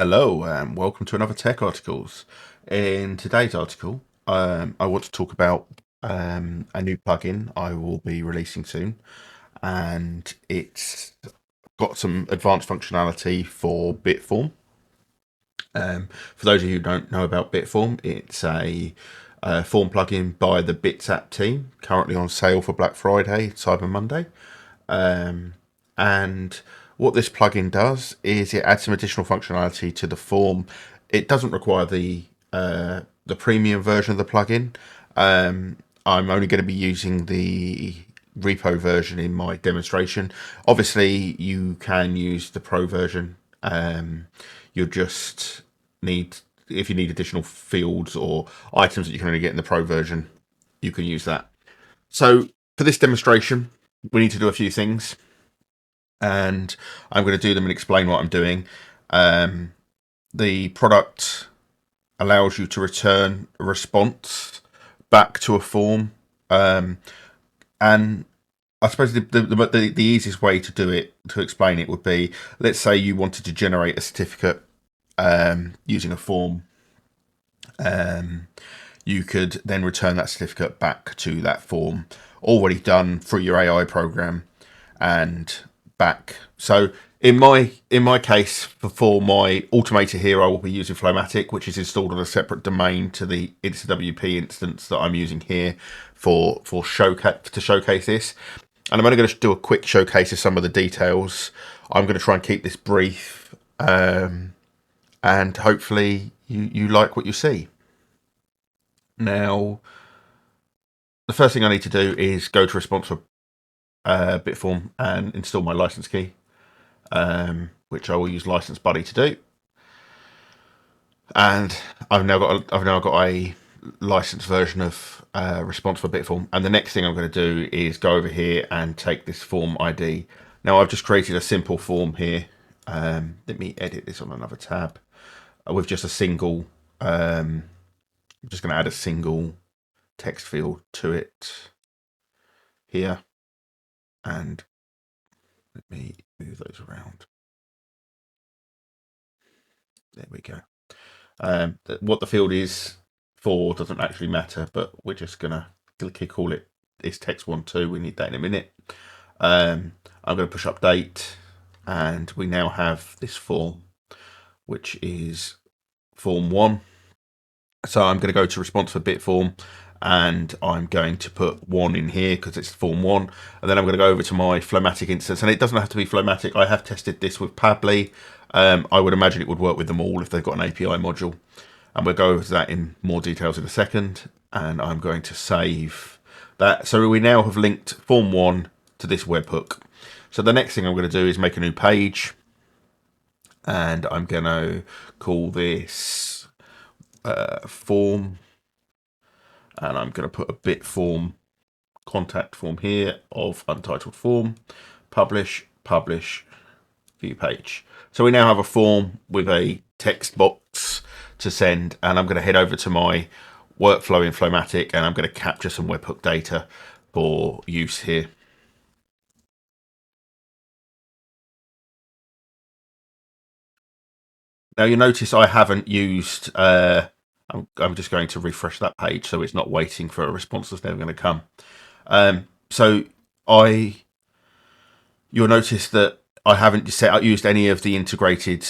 Hello, and welcome to another Tech Articles. In today's article, I want to talk about a new plugin I will be releasing soon, and it's got some advanced functionality for Bitform. For those of you who don't know about Bitform, it's a form plugin by the Bits app team, currently on sale for Black Friday, Cyber Monday. And what this plugin does is it adds some additional functionality to the form. It doesn't require the premium version of the plugin. I'm only going to be using the repo version in my demonstration. Obviously, you can use the pro version. You'll just need, if you need additional fields or items that you can only get in the pro version, you can use that. So for this demonstration, we need to do a few things, and I'm going to do them and explain what I'm doing. The product allows you to return a response back to a form, and I suppose the easiest way to do it, to explain it, would be, let's say you wanted to generate a certificate using a form. You could then return that certificate back to that form, already done through your AI program, and back. So in my case, for my automator here, I will be using Flowmatic, which is installed on a separate domain to the InstaWP instance that I'm using here to showcase this. And I'm only going to do a quick showcase of some of the details. I'm going to try and keep this brief, and hopefully you like what you see. Now, the first thing I need to do is go to response for Bitform and install my license key, which I will use License Buddy to do. And I've now got a licensed version of response for Bitform. And the next thing I'm going to do is go over here and take this form ID. Now, I've just created a simple form here. Let me edit this on another tab with just a single. I'm just going to add a single text field to it here, and let me move those around. There we go. What the field is for doesn't actually matter, but we're just gonna call it is text12. We need that in a minute. I'm going to push update, and we now have this form, which is form 1. So I'm going to go to response for Bitform, and I'm going to put 1 in here because it's form 1. And then I'm going to go over to my Flowmatic instance, and it doesn't have to be Flowmatic. I have tested this with Pabbly. I would imagine it would work with them all if they've got an API module. And we'll go over to that in more details in a second. And I'm going to save that. So we now have linked form 1 to this webhook. So the next thing I'm going to do is make a new page. And I'm going to call this form, and I'm going to put a Bitform contact form here of untitled form, publish, view page. So we now have a form with a text box to send, and I'm going to head over to my workflow in Flowmatic, and I'm going to capture some webhook data for use here. Now you notice I haven't used, I'm just going to refresh that page so it's not waiting for a response that's never going to come. So you'll notice that I haven't used any of the integrated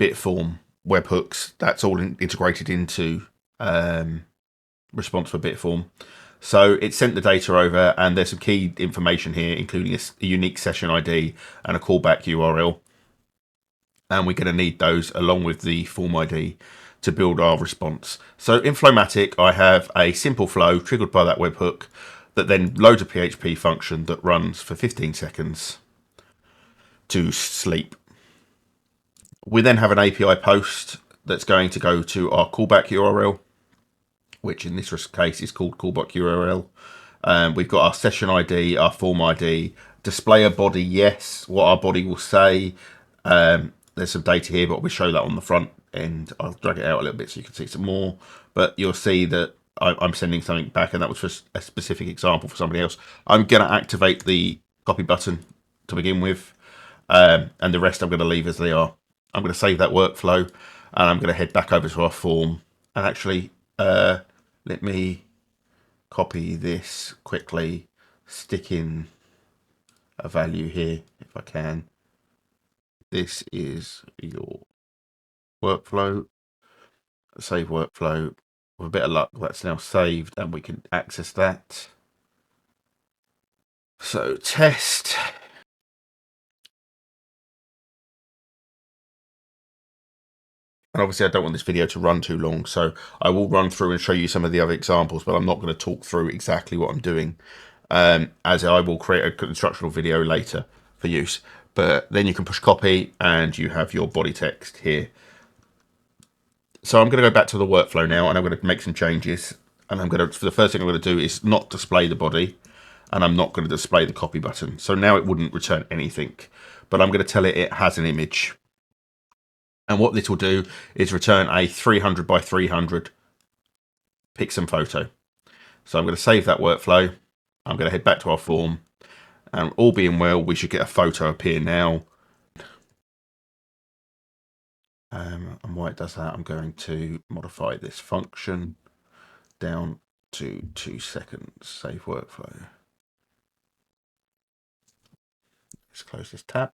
Bitform webhooks. That's all integrated into response for Bitform. So it sent the data over, and there's some key information here, including a unique session ID and a callback URL. And we're going to need those along with the form ID to build our response. So in Flowmatic, I have a simple flow triggered by that webhook that then loads a PHP function that runs for 15 seconds to sleep. We then have an API post that's going to go to our callback URL, which in this case is called callback URL. We've got our session ID, our form ID, display a body, yes, what our body will say. There's some data here, but we'll show that on the front end. I'll drag it out a little bit so you can see some more. But you'll see that I'm sending something back, and that was just a specific example for somebody else. I'm going to activate the copy button to begin with, and the rest I'm going to leave as they are. I'm going to save that workflow, and I'm going to head back over to our form. And actually, let me copy this quickly, stick in a value here if I can. This is your workflow. Save workflow. With a bit of luck, that's now saved, and we can access that. So test. And obviously I don't want this video to run too long, so I will run through and show you some of the other examples, but I'm not going to talk through exactly what I'm doing, as I will create an instructional video later for use. But then you can push copy and you have your body text here. So I'm going to go back to the workflow now, and I'm going to make some changes. And I'm going to, for the first thing I'm going to do is not display the body, and I'm not going to display the copy button. So now it wouldn't return anything, but I'm going to tell it has an image. And what this will do is return a 300 by 300 pixel photo. So I'm going to save that workflow. I'm going to head back to our form, and all being well, we should get a photo appear now. And while it does that, I'm going to modify this function down to 2 seconds. Save workflow. Let's close this tab.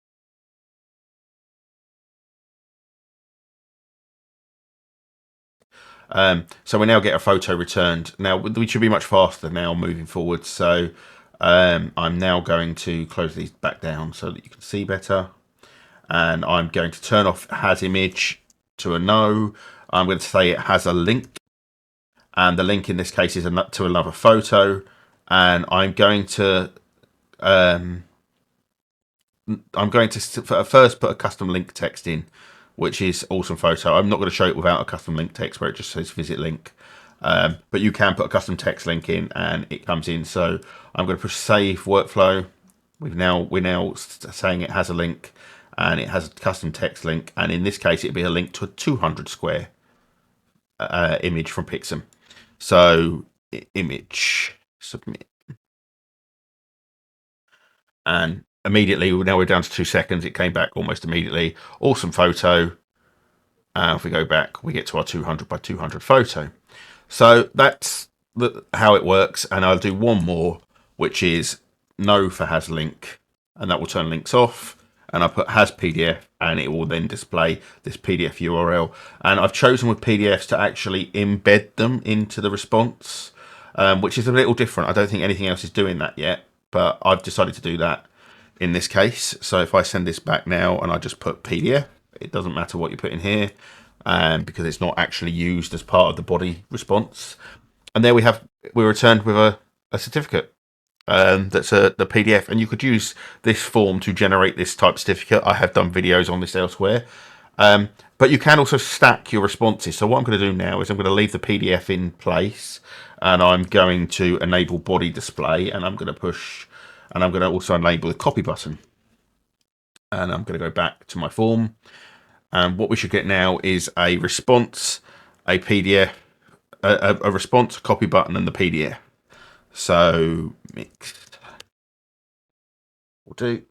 So we now get a photo returned. Now we should be much faster now moving forward. So I'm now going to close these back down so that you can see better. And I'm going to turn off has image to a no. I'm going to say it has a link, and the link in this case is to another photo. And I'm going to first put a custom link text in, which is awesome photo. I'm not going to show it without a custom link text where it just says visit link. But you can put a custom text link in and it comes in. So I'm going to push save workflow. We're now saying it has a link and it has a custom text link. And in this case, it'd be a link to a 200 square image from Pixum. So image submit. And immediately, now we're down to 2 seconds. It came back almost immediately. Awesome photo. If we go back, we get to our 200 by 200 photo. So that's how it works. And I'll do one more, which is no for has link, and that will turn links off. And I put has PDF, and it will then display this PDF URL. And I've chosen with PDFs to actually embed them into the response, which is a little different. I don't think anything else is doing that yet, but I've decided to do that in this case. So if I send this back now and I just put PDF, it doesn't matter what you put in here, because it's not actually used as part of the body response. And there we're returned with a certificate. That's the PDF, and you could use this form to generate this type certificate. I have done videos on this elsewhere, but you can also stack your responses. So what I'm going to do now is I'm going to leave the PDF in place, and I'm going to enable body display, and I'm going to push, and I'm going to also enable the copy button, and I'm going to go back to my form. And what we should get now is a response, a PDF, a response, a copy button, and the PDF. So mixed will do.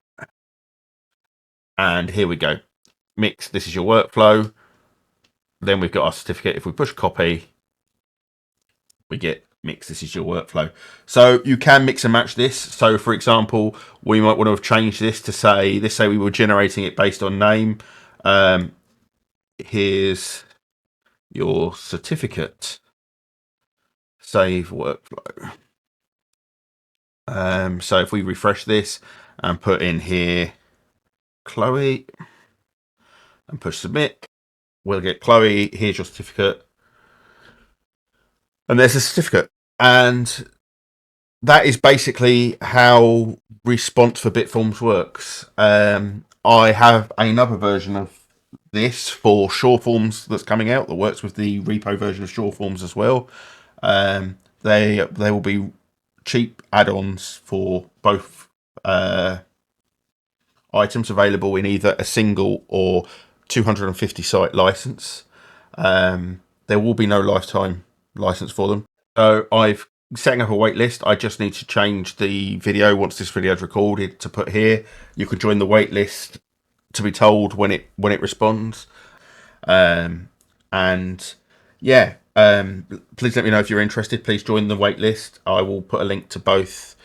And here we go. Mix, this is your workflow. Then we've got our certificate. If we push copy, we get mix, this is your workflow. So you can mix and match this. So for example, we might want to have changed this to say, let's say we were generating it based on name. Here's your certificate. Save workflow. So if we refresh this and put in here Chloe and push submit, we'll get Chloe, here's your certificate. And there's a certificate. And that is basically how response for Bitforms works. I have another version of this for SureForms that's coming out that works with the repo version of SureForms as well. They will be cheap add-ons for both items available in either a single or 250 site license. There will be no lifetime license for them. So I've setting up a wait list. I just need to change the video once this video is recorded to put here. You can join the wait list to be told when it responds. And yeah, please let me know if you're interested. Please join the waitlist. I will put a link to both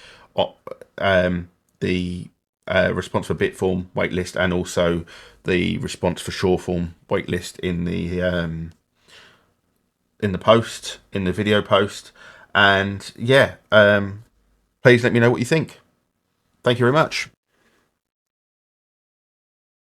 the response for Bitform waitlist and also the response for SureForm waitlist in the post, in the video post. And yeah, please let me know what you think. Thank you very much.